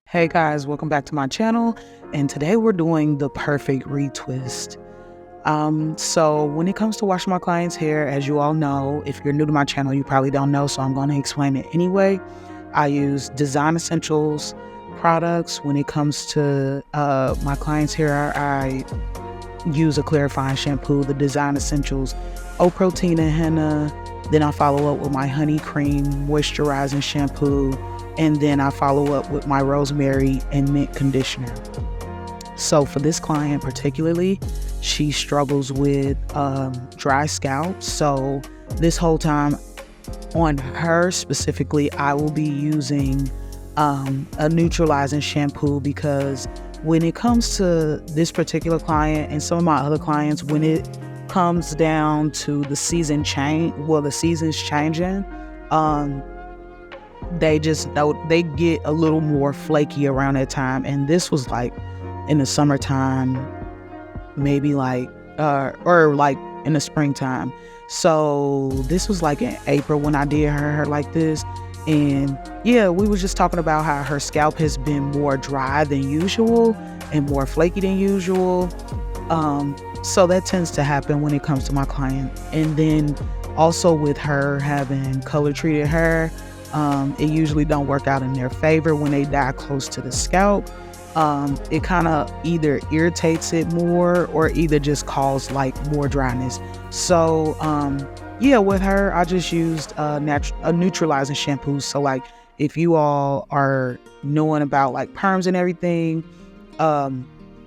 Hey guys, welcome back to my channel, and today we're doing the perfect retwist. So when it comes to washing my clients' hair, as you all know, if you're new to my channel, you probably don't know, so I'm going to explain it anyway. I use Design Essentials products. When it comes to my clients' hair, I use a clarifying shampoo, the Design Essentials O-Protein and Henna. Then I follow up with my Honey Cream moisturizing shampoo. And then I follow up with my Rosemary and Mint conditioner. So for this client particularly, she struggles with dry scalp. So this whole time on her specifically, I will be using a neutralizing shampoo, because when it comes to this particular client and some of my other clients, when it comes down to the seasons changing, they get a little more flaky around that time. And this was like in the summertime, maybe or like in the springtime. So this was like in April when I did her hair like this. And yeah, we were just talking about how her scalp has been more dry than usual and more flaky than usual. So that tends to happen when it comes to my client. And then also with her having color treated hair, it usually don't work out in their favor when they dye close to the scalp. It kind of either irritates it more or either just cause like more dryness. So yeah, with her, I just used a neutralizing shampoo. So like if you all are knowing about like perms and everything,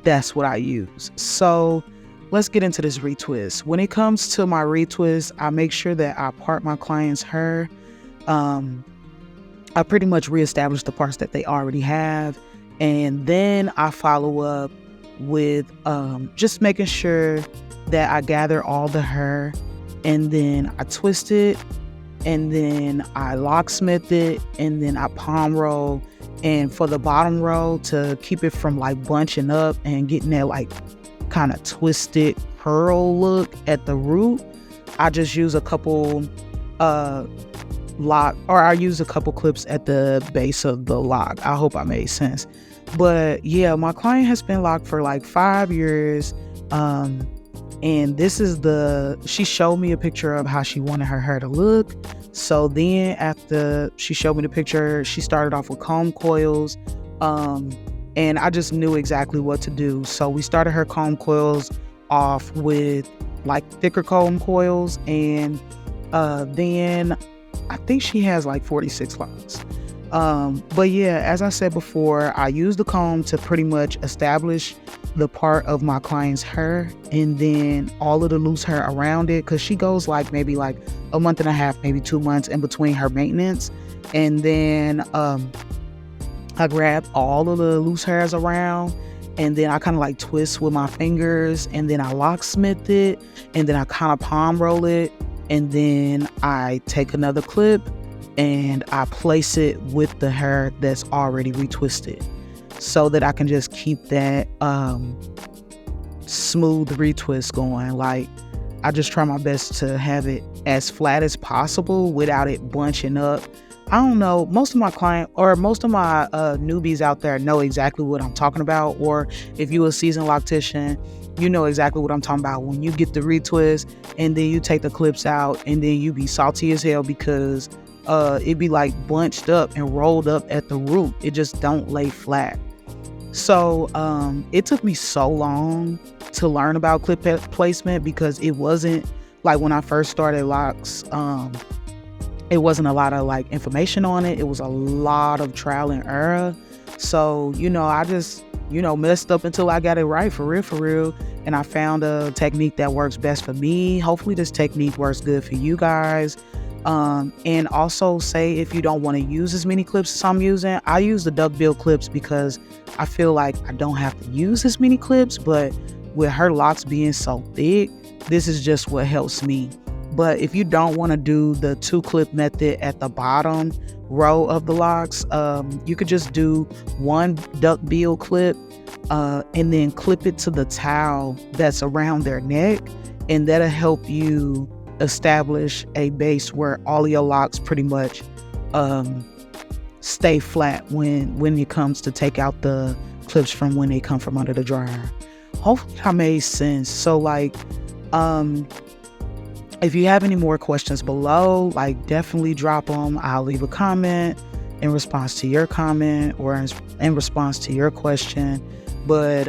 that's what I use. So let's get into this retwist. When it comes to my retwist, I make sure that I part my client's hair. I pretty much reestablish the parts that they already have. And then I follow up with just making sure that I gather all the hair, and then I twist it, and then I locksmith it, and then I palm roll. And for the bottom row, to keep it from like bunching up and getting that like kind of twisted curl look at the root, I just use a couple I use a couple clips at the base of the lock. I hope I made sense. But yeah, my client has been locked for like 5 years. And this is she showed me a picture of how she wanted her hair to look. So then after she showed me the picture, she started off with comb coils. And I just knew exactly what to do. So we started her comb coils off with like thicker comb coils. And then I think she has like 46 locks. But yeah, as I said before, I use the comb to pretty much establish the part of my client's hair, and then all of the loose hair around it, because she goes like maybe like a month and a half, maybe 2 months in between her maintenance. And then I grab all of the loose hairs around, and then I kind of like twist with my fingers, and then I locksmith it, and then I kind of palm roll it. And then I take another clip and I place it with the hair that's already retwisted, so that I can just keep that smooth retwist going. Like I just try my best to have it as flat as possible without it bunching up. I don't know, most of my newbies out there know exactly what I'm talking about, or if you're a seasoned loctician, you know exactly what I'm talking about. When you get the retwist and then you take the clips out, and then you be salty as hell because it be like bunched up and rolled up at the root. It just don't lay flat. So it took me so long to learn about clip placement, because it wasn't like when I first started locks, it wasn't a lot of like information on it. It was a lot of trial and error. So, I just, messed up until I got it right, for real. And I found a technique that works best for me. Hopefully this technique works good for you guys. And also, say if you don't want to use as many clips as I'm using, I use the duckbill clips because I feel like I don't have to use as many clips, but with her locks being so thick, this is just what helps me. But if you don't want to do the 2-clip method at the bottom row of the locks, you could just do one duckbill clip and then clip it to the towel that's around their neck, and that'll help you establish a base where all of your locks pretty much stay flat when it comes to take out the clips from when they come from under the dryer. Hopefully that made sense. So like, if you have any more questions below, like definitely drop them. I'll leave a comment in response to your comment or in response to your question. But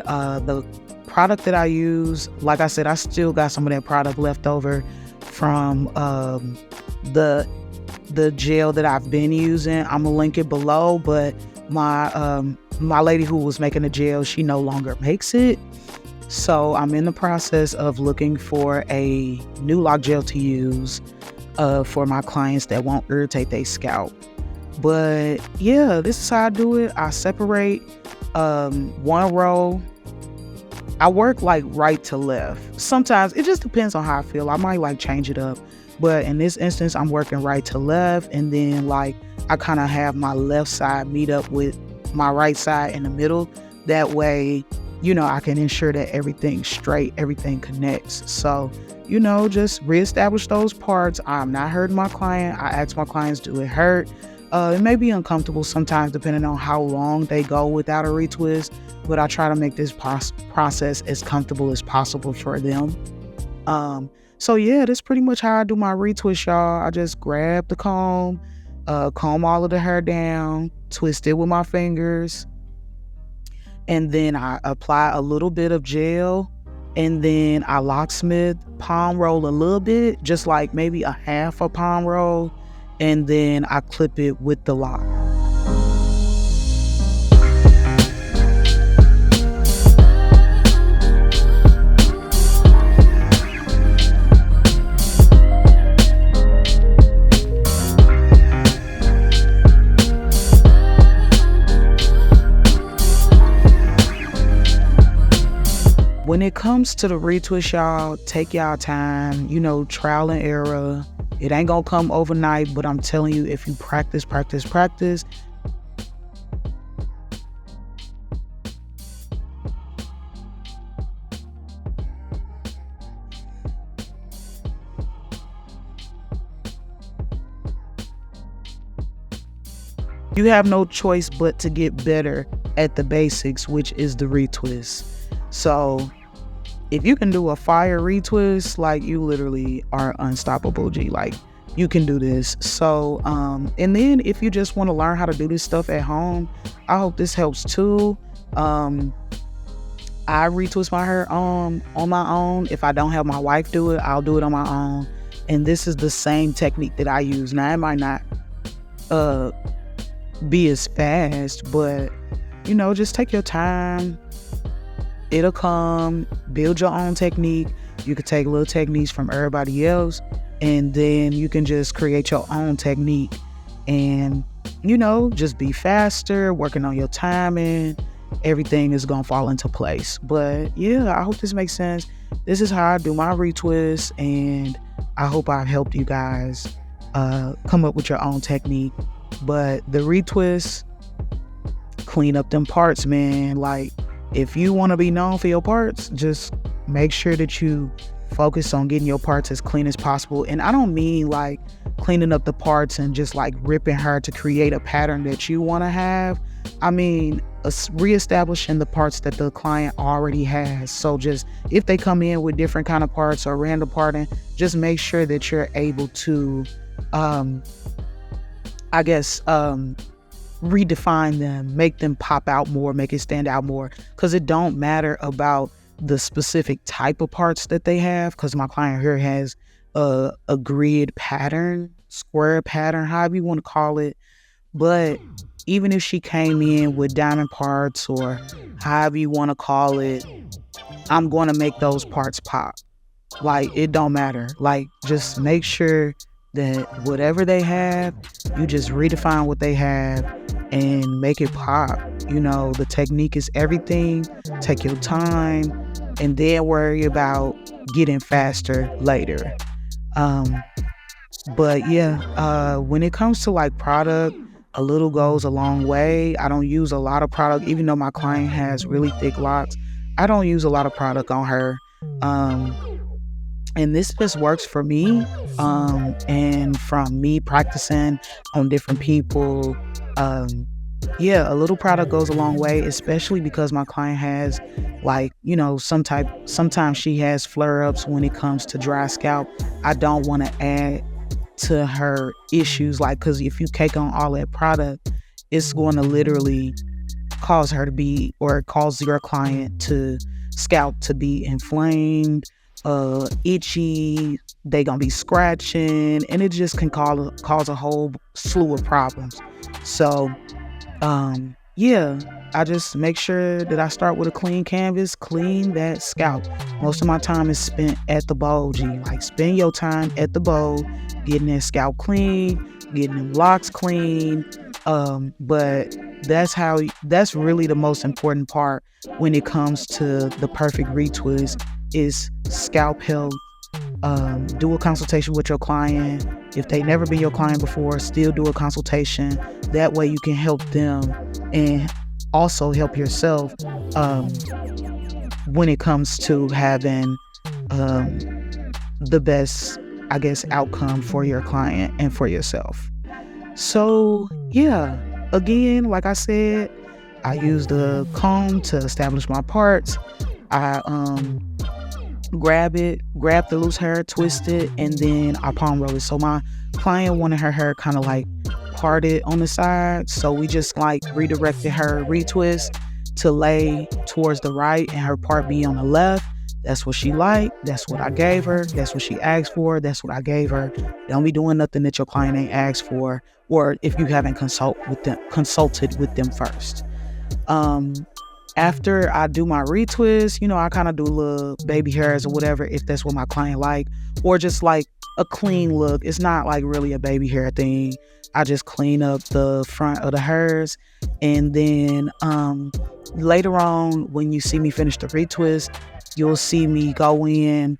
the product that I use, like I said, I still got some of that product left over from the gel that I've been using. I'm gonna link it below, but my lady who was making the gel, she no longer makes it. So I'm in the process of looking for a new lock gel to use for my clients that won't irritate their scalp. But yeah, this is how I do it. I separate one row. I work like right to left. Sometimes it just depends on how I feel. I might like change it up. But in this instance, I'm working right to left. And then like I kind of have my left side meet up with my right side in the middle. That way, you know, I can ensure that everything's straight, everything connects. So, you know, just reestablish those parts. I'm not hurting my client. I ask my clients, do it hurt? It may be uncomfortable sometimes depending on how long they go without a retwist, but I try to make this process as comfortable as possible for them. So yeah, that's pretty much how I do my retwist, y'all. I just grab the comb all of the hair down, twist it with my fingers, and then I apply a little bit of gel, and then I locksmith palm roll a little bit, just like maybe a half a palm roll, and then I clip it with the lock. When it comes to the retwist, y'all, take y'all time, you know, trial and error. It ain't gonna come overnight, but I'm telling you, if you practice, you have no choice but to get better at the basics, which is the retwist. So if you can do a fire retwist, like you literally are unstoppable, G. Like you can do this. So, and then if you just want to learn how to do this stuff at home, I hope this helps too. I retwist my hair on my own. If I don't have my wife do it, I'll do it on my own. And this is the same technique that I use. Now it might not be as fast, but you know, just take your time. It'll come. Build your own technique. You could take little techniques from everybody else, and then you can just create your own technique and, you know, just be faster, working on your timing. Everything is gonna fall into place. But yeah, I hope this makes sense. This is how I do my retwist, and I hope I've helped you guys come up with your own technique. But the retwist, clean up them parts, man. Like, if you want to be known for your parts, just make sure that you focus on getting your parts as clean as possible. And I don't mean like cleaning up the parts and just like ripping her to create a pattern that you want to have. I mean, reestablishing the parts that the client already has. So just if they come in with different kind of parts or random parting, just make sure that you're able to, redefine them, make them pop out more, make it stand out more. Because it don't matter about the specific type of parts that they have, because my client here has a grid pattern, square pattern, however you want to call it. But even if she came in with diamond parts or however you want to call it, I'm going to make those parts pop. Like, it don't matter. Like, just make sure that whatever they have, you just redefine what they have and make it pop. You know, the technique is everything. Take your time and then worry about getting faster later. But yeah, when it comes to like product, A little goes a long way. I don't use a lot of product, even though my client has really thick locks. I don't use a lot of product on her. And this just works for me. And from me practicing on different people, yeah, a little product goes a long way, especially because my client has, like, sometimes she has flare-ups when it comes to dry scalp. I don't want to add to her issues, like, because if you cake on all that product, it's going to literally cause her to be, or cause your client to scalp to be inflamed, itchy, they gonna be scratching, and it just can cause a whole slew of problems. So yeah, I just make sure that I start with a clean canvas, clean that scalp. Most of my time is spent at the bowl. Like, spend your time at the bowl, getting that scalp clean, getting them locks clean. But that's really the most important part when it comes to the perfect retwist, is scalp health. Do a consultation with your client. If they never been your client before, still do a consultation. That way you can help them and also help yourself when it comes to having the best, I guess, outcome for your client and for yourself. So yeah, again, like I said, I use the comb to establish my parts. I grab the loose hair, twist it, and then I palm roll it. So my client wanted her hair kind of like parted on the side, so we just like redirected her retwist to lay towards the right and her part be on the left. That's what she liked. That's what I gave her. That's what she asked for. That's what I gave her. Don't be doing nothing that your client ain't asked for, or if you haven't consulted with them first. After I do my retwist, I kind of do little baby hairs or whatever, if that's what my client like, or just like a clean look. It's not like really a baby hair thing. I just clean up the front of the hairs. And then later on, when you see me finish the retwist, you'll see me go in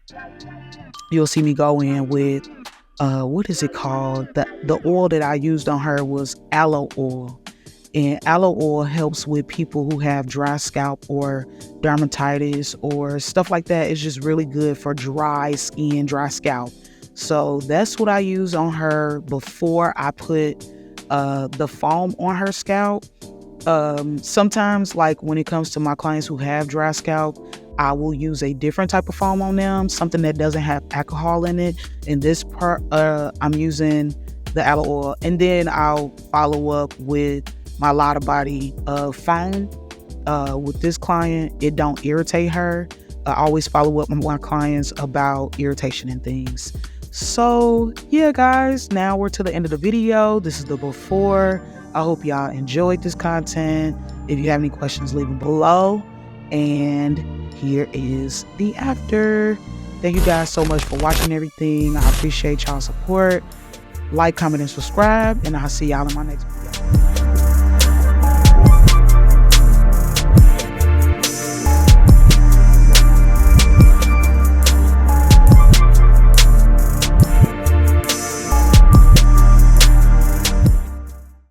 with, what is it called? The oil that I used on her was aloe oil. And aloe oil helps with people who have dry scalp or dermatitis or stuff like that. It's just really good for dry skin, dry scalp. So that's what I use on her before I put the foam on her scalp. Sometimes, like when it comes to my clients who have dry scalp, I will use a different type of foam on them, something that doesn't have alcohol in it. In this part, I'm using the aloe oil, and then I'll follow up with my Lotta Body foam. With this client, it don't irritate her. I always follow up with my clients about irritation and things. So yeah, guys, now we're to the end of the video. This is the before. I hope y'all enjoyed this content. If you have any questions, leave them below. And here is the after. Thank you guys so much for watching everything. I appreciate y'all's support. Like, comment, and subscribe, and I'll see y'all in my next video.